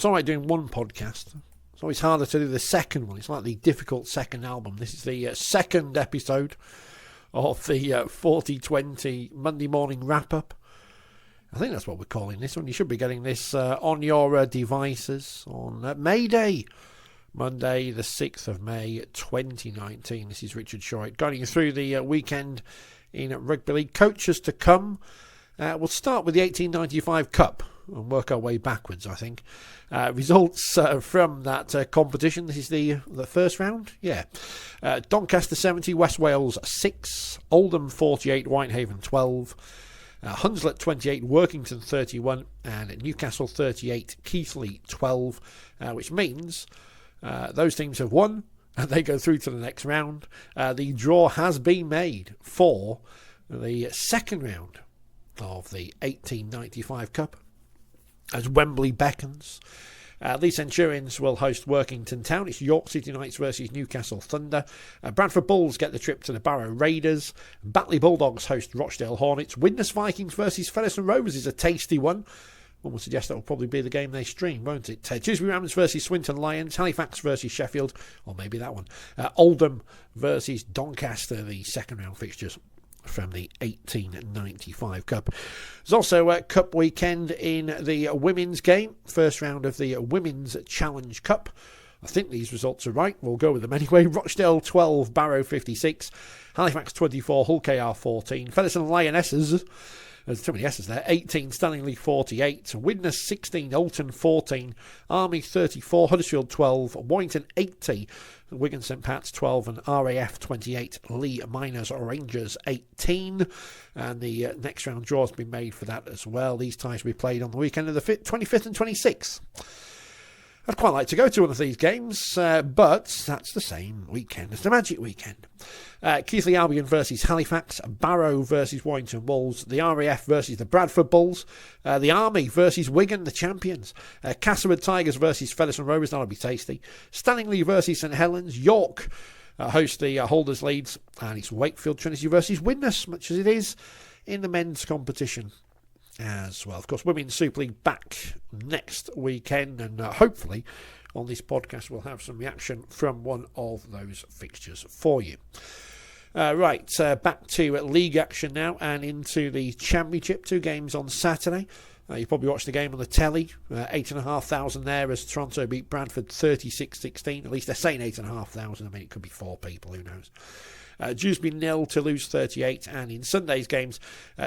It's alright doing one podcast. It's always harder to do the second one. It's like the difficult second album. This is the second episode of the 4020 Monday morning wrap-up. I think that's what we're calling this one. You should be getting this on your devices on May Day, Monday the 6th of May 2019. This is Richard Short guiding you through the weekend in Rugby League. Coaches to come. We'll start with the 1895 Cup and work our way backwards, I think. Results from that competition. This is the first round. Yeah. Doncaster 70, West Wales 6, Oldham 48, Whitehaven 12, Hunslet 28, Workington 31, and Newcastle 38, Keighley 12, which means those teams have won and they go through to the next round. The draw has been made for the second round of the 1895 Cup as Wembley beckons. The Centurions will host Workington Town. It's York City Knights versus Newcastle Thunder. Bradford Bulls get the trip to the Barrow Raiders. Batley Bulldogs host Rochdale Hornets. Widnes Vikings versus Featherstone Rovers is a tasty one. One would suggest that will probably be the game they stream, won't it? Dewsbury Rams versus Swinton Lions. Halifax versus Sheffield, or maybe that one. Oldham versus Doncaster, the second round fixtures from the 1895 Cup. There's also a Cup weekend in the women's game. First round of the Women's Challenge Cup. I think these results are right. We'll go with them anyway. Rochdale 12, Barrow 56, Halifax 24, Hull KR 14, Featherstone Lionesses, there's too many S's there, 18, Stanley 48, Widnes 16, Alton 14, Army 34, Huddersfield 12, Warrington 80, Wigan St Pat's 12, and RAF 28, Lee Miners Rangers 18. And the next round draw has been made for that as well. These ties will be played on the weekend of the 25th and 26th. I'd quite like to go to one of these games, but that's the same weekend as the Magic Weekend. Keighley Albion versus Halifax, Barrow versus Warrington Wolves, the RAF versus the Bradford Bulls, the Army versus Wigan, the champions, Castlewood Tigers versus Featherstone Rovers, that'll be tasty, Stanley versus St Helens, York host the Holders Leeds, and it's Wakefield Trinity versus Widnes, much as it is in the men's competition as well. Of course, Women's Super League back next weekend, and hopefully on this podcast we'll have some reaction from one of those fixtures for you. Back to league action now and into the Championship. 2 games on Saturday. You probably watched the game on the telly. 8,500 there as Toronto beat Bradford 36-16. At least they're saying 8,500. I mean, it could be 4 people, who knows. Dewsbury 0, Toulouse 38, and in Sunday's games,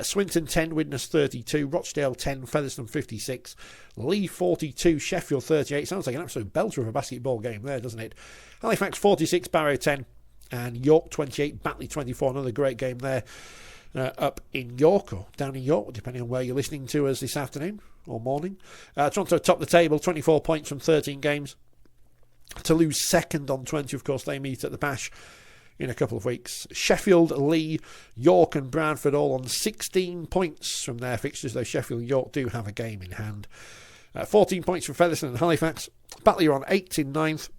Swinton 10, Widnes 32, Rochdale 10, Featherstone 56, Lee 42, Sheffield 38. Sounds like an absolute belter of a basketball game there, doesn't it? Halifax 46, Barrow 10, and York 28, Batley 24. Another great game there up in York, or down in York, depending on where you're listening to us this afternoon or morning. Toronto top the table, 24 points from 13 games. Toulouse second on 20, of course, they meet at the Bash in a couple of weeks. Sheffield, Lee, York and Bradford all on 16 points from their fixtures, though Sheffield and York do have a game in hand. 14 points for Featherstone and Halifax. Batley are on 8 in 9th.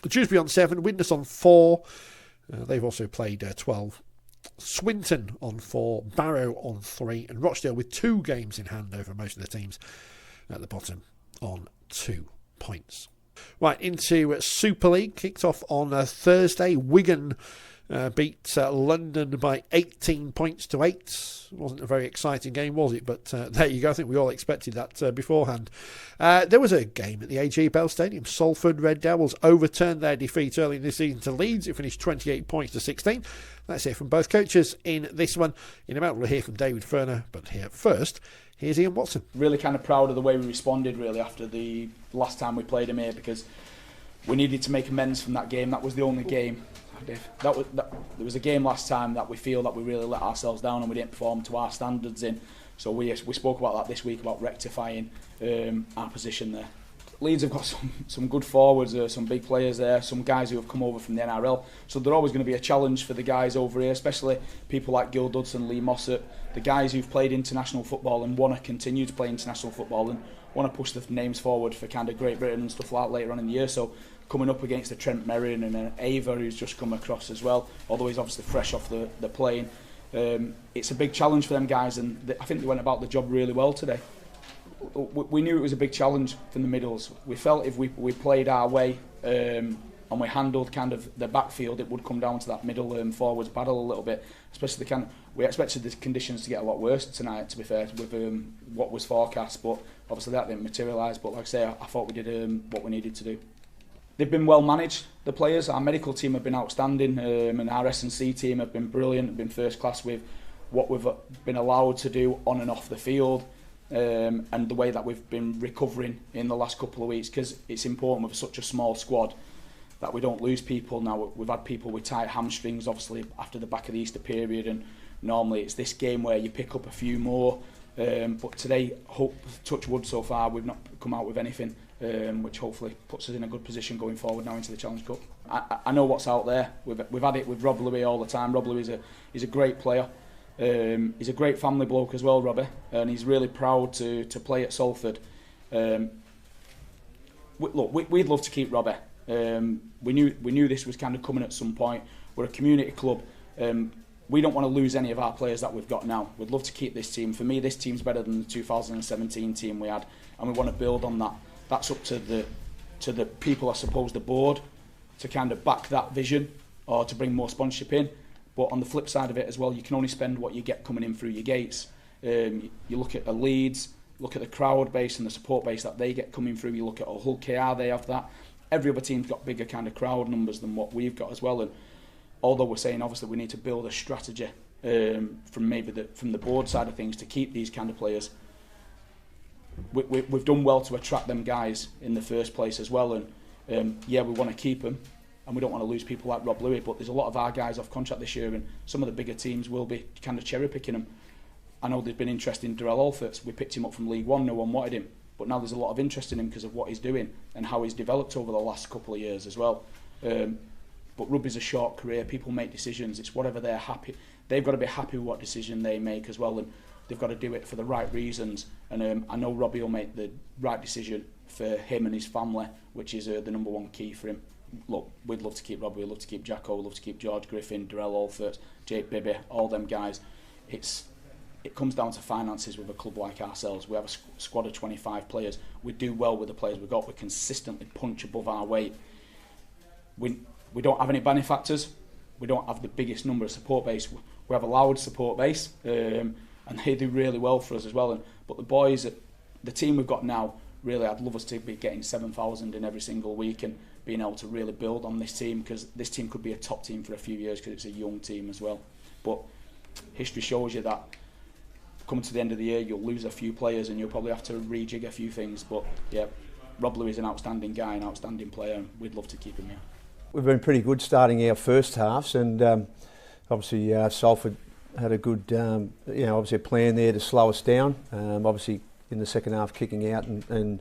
Dewsbury on 7, Widnes on 4. They've also played 12. Swinton on 4, Barrow on 3, and Rochdale with 2 games in hand over most of the teams at the bottom on 2 points. Right, into Super League. Kicked off on Thursday. Wigan beat London by 18 points to 8. It wasn't a very exciting game, was it? But there you go. I think we all expected that beforehand. There was a game at the AG Bell Stadium. Salford Red Devils overturned their defeat early in this season to Leeds. It finished 28 points to 16. Let's hear from both coaches in this one. In a moment, we'll hear from David Ferner. But here first, here's Ian Watson. Really kind of proud of the way we responded, really, after the last time we played him here, because we needed to make amends from that game. That was the only game. There was a game last time that we feel that we really let ourselves down and we didn't perform to our standards in. So we spoke about that this week, about rectifying our position there. Leeds have got some good forwards, some big players there, some guys who have come over from the NRL. So they're always going to be a challenge for the guys over here, especially people like Gil Dudson, Lee Mossop, the guys who've played international football and want to continue to play international football and want to push the names forward for kind of Great Britain and stuff like that later on in the year. So coming up against a Trent Merrin and an Ava who's just come across as well, although he's obviously fresh off the plane. It's a big challenge for them guys, and I think they went about the job really well today. we knew it was a big challenge from the middles. We felt if we played our way and we handled kind of the backfield, it would come down to that middle forwards battle a little bit. Especially we expected the conditions to get a lot worse tonight, to be fair, with what was forecast. But obviously that didn't materialise. But like I say, I thought we did what we needed to do. They've been well managed, the players. Our medical team have been outstanding, and our S&C team have been brilliant, have been first class with what we've been allowed to do on and off the field. And the way that we've been recovering in the last couple of weeks, because it's important with such a small squad that we don't lose people. Now we've had people with tight hamstrings obviously after the back of the Easter period, and normally it's this game where you pick up a few more, but today, touch wood, so far we've not come out with anything, which hopefully puts us in a good position going forward now into the Challenge Cup. I know what's out there. We've had it with Rob Louis all the time. Rob Louis is a great player. He's a great family bloke as well, Robbie, and he's really proud to play at Salford. We'd love to keep Robbie. We knew this was kind of coming at some point. We're a community club. We don't want to lose any of our players that we've got now. We'd love to keep this team. For me, this team's better than the 2017 team we had, and we want to build on that. That's up to the people, I suppose, the board, to kind of back that vision or to bring more sponsorship in. But on the flip side of it as well, you can only spend what you get coming in through your gates. You look at the Leeds, look at the crowd base and the support base that they get coming through. You look at Hull KR, they have that. Every other team's got bigger kind of crowd numbers than what we've got as well. And although we're saying obviously we need to build a strategy from the board side of things to keep these kind of players, we've done well to attract them guys in the first place as well. And we want to keep them. And we don't want to lose people like Rob Louis, but there's a lot of our guys off contract this year, and some of the bigger teams will be kind of cherry picking them. I know there's been interest in Darrell Alfords. We picked him up from League One, no one wanted him, but now there's a lot of interest in him because of what he's doing and how he's developed over the last couple of years as well. But rugby's a short career. People make decisions. It's whatever they're happy. They've got to be happy with what decision they make as well, and they've got to do it for the right reasons. And I know Robbie will make the right decision for him and his family, which is the number one key for him. Look, we'd love to keep Robbie, we'd love to keep Jacko, we'd love to keep George Griffin, Darrell Alfords, Jake Bibby, all them guys. It comes down to finances with a club like ourselves. We have a squad of 25 players. We do well with the players we've got. We consistently punch above our weight. We don't have any benefactors. We don't have the biggest number of support base. We have a loud support base, and they do really well for us as well. But the boys, the team we've got now, really, I'd love us to be getting 7,000 in every single week and being able to really build on this team, because this team could be a top team for a few years because it's a young team as well. But history shows you that coming to the end of the year, you'll lose a few players and you'll probably have to rejig a few things. But yeah, Rob Louis is an outstanding guy, an outstanding player, and we'd love to keep him here. We've been pretty good starting our first halves, and obviously Salford had a good, obviously a plan there to slow us down. Obviously in the second half kicking out and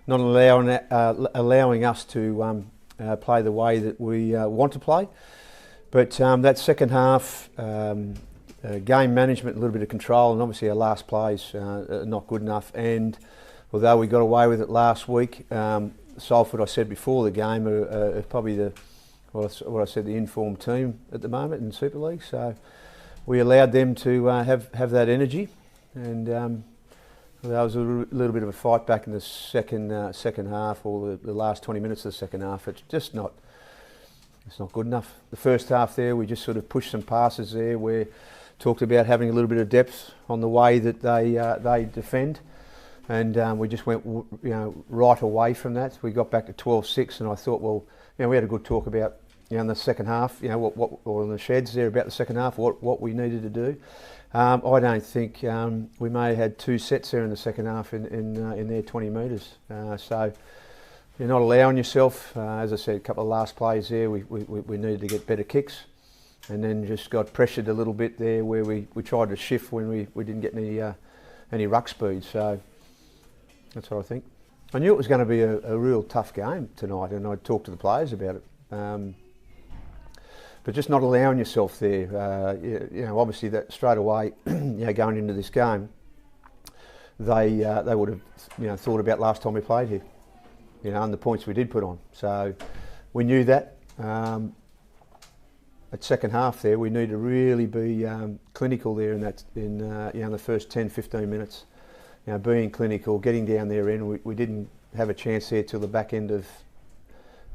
not allowing us to play the way that we want to play. But that second half, game management, a little bit of control, and obviously our last plays not good enough. And although we got away with it last week, Salford, I said before the game, are probably what I said, the informed team at the moment in Super League. So we allowed them to have that energy, and there was a little bit of a fight back in the second half, or the last 20 minutes of the second half. It's not good enough. The first half there, we just sort of pushed some passes there, where talked about having a little bit of depth on the way that they defend, and we just went right away from that. We got back to 12-6, and I thought, well, we had a good talk about in the second half, what or in the sheds there about the second half, what we needed to do. I don't think we may have had two sets there in the second half in their 20 metres. So you're not allowing yourself, as I said, a couple of last plays there, we needed to get better kicks, and then just got pressured a little bit there where we tried to shift when we didn't get any ruck speed. So that's what I think. I knew it was going to be a real tough game tonight, and I talked to the players about it. But just not allowing yourself there, obviously that straight away, going into this game, they would have, thought about last time we played here, and the points we did put on. So we knew that. At second half there, we need to really be clinical there in the first 10, 15 minutes. being clinical, getting down their end. We didn't have a chance there till the back end of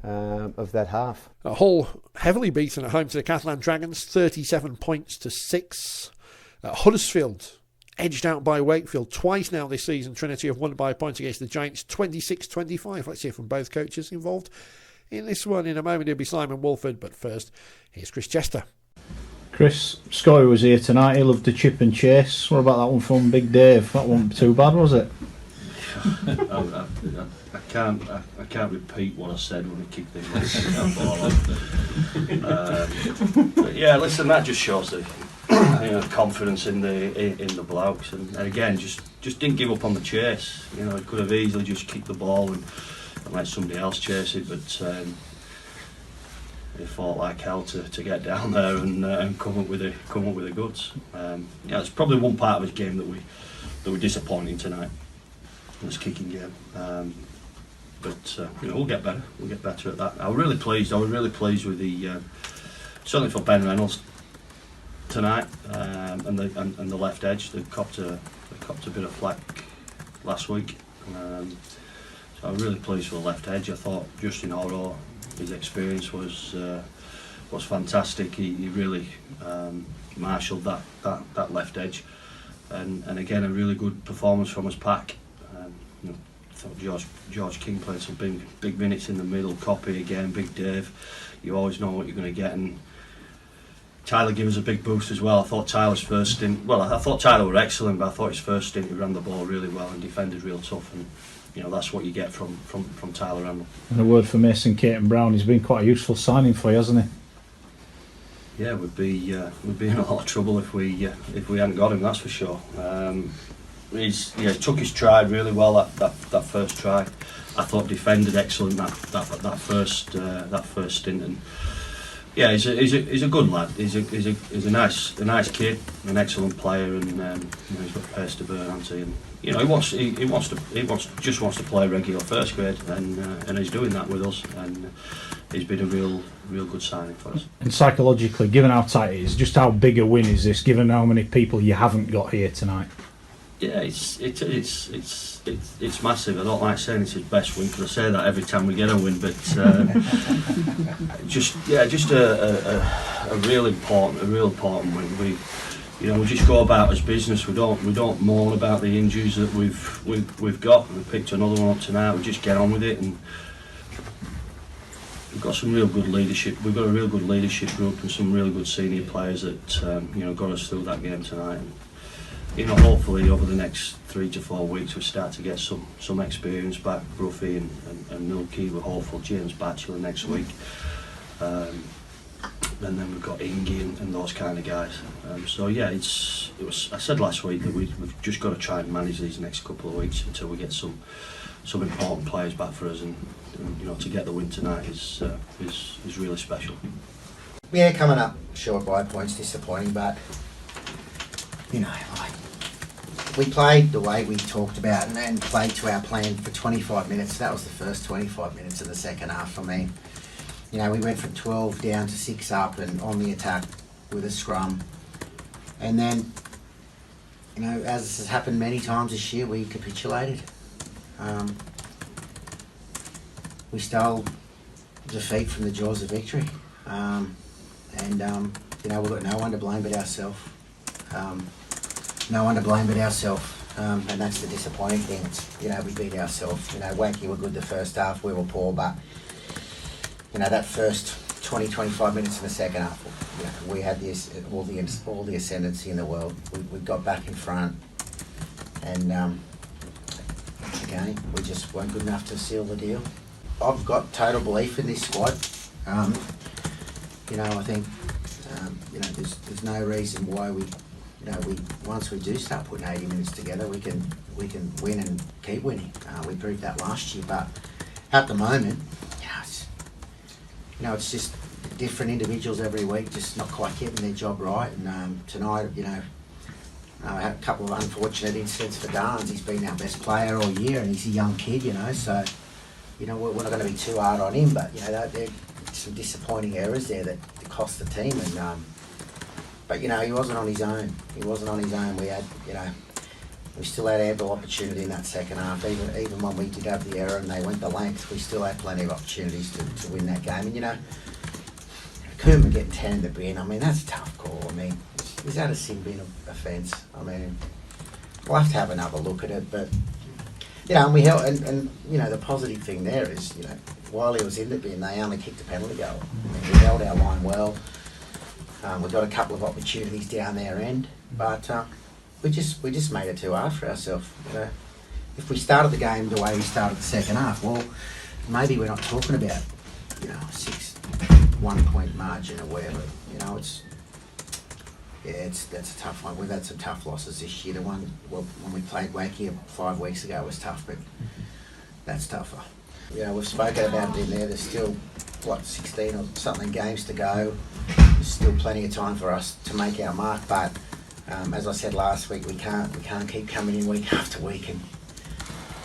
that half. Hull heavily beaten at home to the Catalan Dragons, 37 points to 6. Huddersfield edged out by Wakefield twice now this season. Trinity have won by a point against the Giants, 26-25. Let's hear from both coaches involved in this one. In a moment it'll be Simon Wolford, but first here's Chris Chester. Chris, Scotty was here tonight. He loved the chip and chase. What about that one from Big Dave? That wasn't too bad, was it? I can't repeat what I said when I kicked the ball. But yeah, listen, that just shows the confidence in the blokes, and again, just didn't give up on the chase. He could have easily just kicked the ball and let somebody else chase it, but they fought like hell to get down there and come up with the goods. It's probably one part of his game that were disappointing tonight. This kicking game, but we'll get better. We'll get better at that. I was really pleased with the certainly for Ben Reynolds tonight, and the left edge. They copped a bit of flack last week, so I was really pleased with the left edge. I thought Justin Oro, his experience was fantastic. He really marshalled that left edge, and again a really good performance from his pack. I thought George King played some big minutes in the middle. Copy again, Big Dave. You always know what you're going to get, and Tyler gave us a big boost as well. I thought Tyler's first stint. Well, I thought Tyler were excellent, but I thought his first stint he ran the ball really well and defended real tough, and that's what you get from Tyler Randall. And a word for Mason Caton Brown. He's been quite a useful signing for you, hasn't he? Yeah, we'd be in a lot of trouble if we hadn't got him. That's for sure. He took his stride really well that first try. I thought defended excellent that first stint, and yeah, he's a good lad. He's a nice kid, an excellent player, and he's got pace to burn, hasn't he? And he wants to play regular first grade, and he's doing that with us, and he's been a real good signing for us. And psychologically, given how tight it is, just how big a win is this? Given how many people you haven't got here tonight. Yeah, it's massive. I don't like saying it's his best win because I say that every time we get a win, but just a real important win. We just go about as business. We don't mourn about the injuries that we've got. We picked another one up tonight. We just get on with it, and we've got some real good leadership. We've got a real good leadership group and some really good senior players that got us through that game tonight. And, hopefully over the next 3 to 4 weeks we start to get some experience back. Bruffy and Milky, we're hopeful. James Batchelor next week, and then we've got Ingy and those kind of guys. So yeah, I said last week that we've just got to try and manage these next couple of weeks until we get some important players back for us, and to get the win tonight is really special. Yeah, coming up short by points, disappointing, but we played the way we talked about and played to our plan for 25 minutes. That was the first 25 minutes of the second half for me. We went from 12 down to 6 up and on the attack with a scrum. And then, as has happened many times this year, we capitulated. We stole defeat from the jaws of victory. We've got no one to blame but ourselves. And that's the disappointing thing. We beat ourselves. Wanky were good the first half, we were poor, but that first 20-25 minutes in the second half, we had all the ascendancy in the world. We got back in front, and again, we just weren't good enough to seal the deal. I've got total belief in this squad. I think there's no reason why we once we do start putting 80 minutes together, we can win and keep winning. We proved that last year, but at the moment, it's just different individuals every week, just not quite getting their job right. And tonight, I had a couple of unfortunate incidents for Darns. He's been our best player all year, and he's a young kid, so we're not going to be too hard on him. But there are some disappointing errors there that cost the team, and. But he wasn't on his own. We had, We still had ample opportunity in that second half. Even when we did have the error and they went the length, we still had plenty of opportunities to win that game. And, you know, Coombe getting 10 in the bin, I mean, that's a tough call. I mean, is that a sin bin offence? I mean, we'll have to have another look at it. But, you know, and we held, and you know, the positive thing there is, you know, while he was in the bin, they only kicked a penalty goal. I mean, we held our line well. We got a couple of opportunities down their end, but we just made it too hard for ourselves. You know, if we started the game the way we started the second half, well, maybe we're not talking about, you know, 6-1 point margin or whatever. You know, that's a tough one. We've had some tough losses this year. The one when we played Wakey 5 weeks ago was tough, but that's tougher. You know, we've spoken about it in there. There's still 16 or something games to go. There's still plenty of time for us to make our mark, but as I said last week, we can't keep coming in week after week, and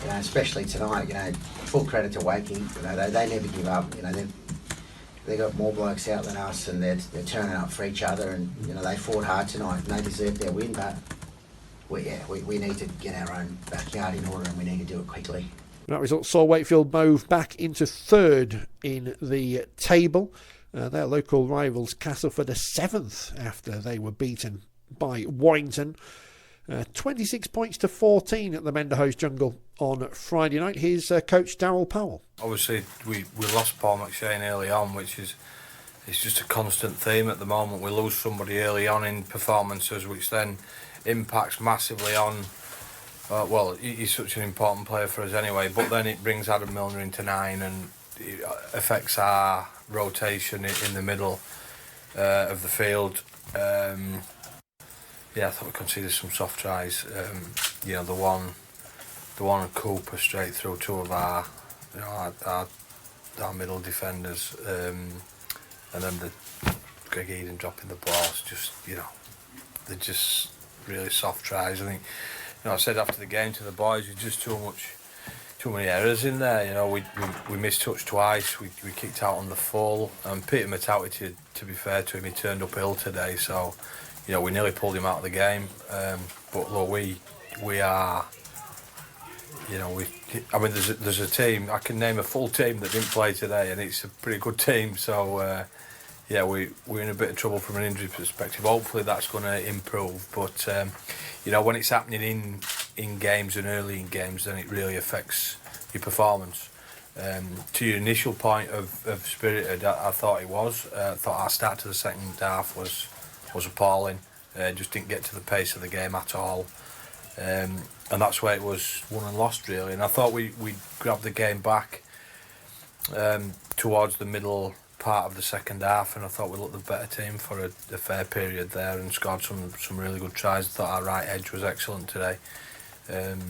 you know, especially tonight. You know, full credit to Wakey. You know, they never give up. You know, they got more blokes out than us, and they're turning up for each other, and you know, they fought hard tonight, and they deserved their win. But we need to get our own backyard in order, and we need to do it quickly. That result saw Wakefield move back into third in the table. Their local rivals Castleford are 7th after they were beaten by Warrington. 26 points to 14 at the Menderhose Jungle on Friday night. Here's coach Darryl Powell. Obviously we lost Paul McShane early on, which is it's just a constant theme at the moment. We lose somebody early on in performances, which then impacts massively on well, he's such an important player for us anyway, but then it brings Adam Milner into 9 and it affects our rotation in the middle of the field. Yeah, I thought we conceded some soft tries. You know, the one of Cooper straight through 2 of our middle defenders, and then the Greg Eden dropping the ball. It's just, you know, they're just really soft tries. I think, you know, I said after the game to the boys, there's just too many errors in there. You know, we mistouched twice. We kicked out on the full. And Peter Matauti, to be fair to him, he turned up ill today, so you know we nearly pulled him out of the game. But look, we are. You know, I mean, there's a team. I can name a full team that didn't play today, and it's a pretty good team. So yeah, we're in a bit of trouble from an injury perspective. Hopefully that's going to improve. But you know, when it's happening in games and early in games, then it really affects your performance. To your initial point of spirited, I thought it was. I thought our start to the second half was appalling. Just didn't get to the pace of the game at all. And that's where it was won and lost really. And I thought we grabbed the game back towards the middle part of the second half, and I thought we looked the better team for a fair period there and scored some really good tries. I thought our right edge was excellent today. You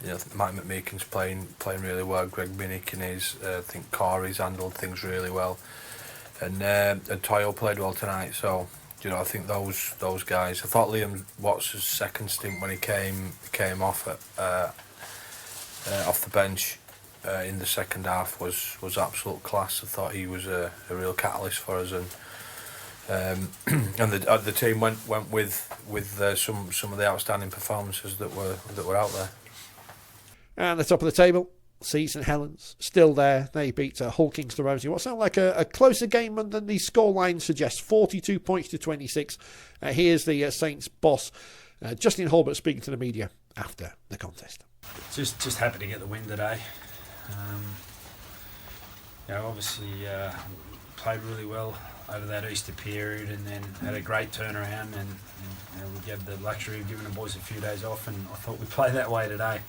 know, Mike McMeekin's playing really well. Greg Minnick is. I think Corey's handled things really well, and Toyo played well tonight. So you know, I think those guys. I thought Liam Watts' second stint when he came off off the bench in the second half was absolute class. I thought he was a real catalyst for us, and the team went with some of the outstanding performances that were out there. And the top of the table, St Helens, still there. They beat Hull Kingston Rosie. What sounded like a closer game than the scoreline suggests. 42 points to 26. Here's the Saints boss, Justin Hulbert, speaking to the media after the contest. Just happy to get the win today. You know, obviously played really well over that Easter period, and then had a great turnaround, and you know, we had the luxury of giving the boys a few days off, and I thought we'd play that way today.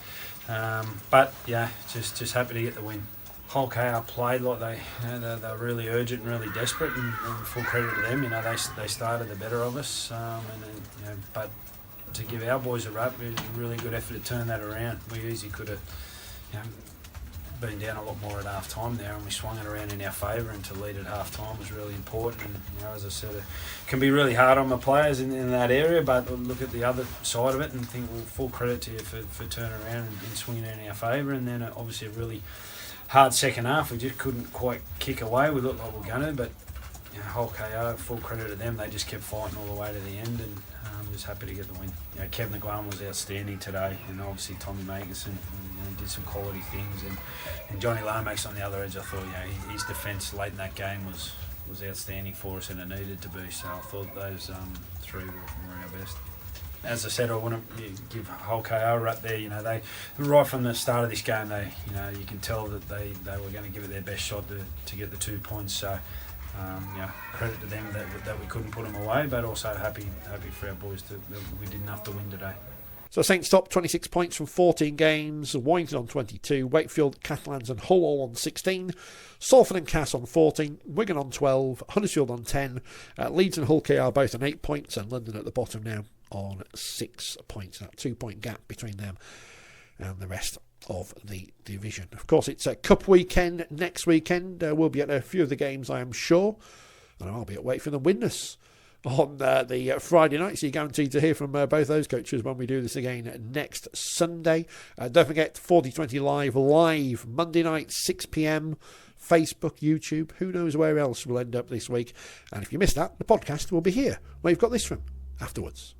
But yeah, just happy to get the win. Whole KR played like they're really urgent and really desperate, and full credit to them. You know, they started the better of us, and then, you know, but to give our boys a rap, it was a really good effort to turn that around. We easily could have, you know, been down a lot more at half time there, and we swung it around in our favour, and to lead at half time was really important. And you know, as I said, it can be really hard on the players in that area, but look at the other side of it and think, well, full credit to you for turning around and swinging it in our favour. And then obviously a really hard second half. We just couldn't quite kick away. We looked like we were going to, but whole KO, full credit to them. They just kept fighting all the way to the end, and was happy to get the win. Kevin McGuan was outstanding today, and obviously Tommy Magerson did some quality things, and Johnny Lomax on the other edge. I thought his defence late in that game was outstanding for us, and it needed to be. So I thought those three were our best. As I said, I want to give whole KO right there. They right from the start of this game, you can tell that they were going to give it their best shot to get the 2 points. So credit to them that we couldn't put them away, but also happy for our boys that we didn't have to win today. So Saints top 26 points from 14 games, Warrington on 22, Wakefield, Catalans and Hull all on 16, Salford and Cass on 14, Wigan on 12, Huddersfield on 10, Leeds and Hull KR both on 8 points, and London at the bottom now on 6 points. That 2 point gap between them and the rest of the division. Of course, it's a cup weekend next weekend. We'll be at a few of the games, I am sure, and I'll be at Wakefield and Widnes on the Friday night, so you're guaranteed to hear from both those coaches when we do this again next Sunday. Don't forget 4020 live Monday night 6 p.m, Facebook, YouTube, who knows where else we'll end up this week. And if you missed that, the podcast will be here where you've got this from afterwards.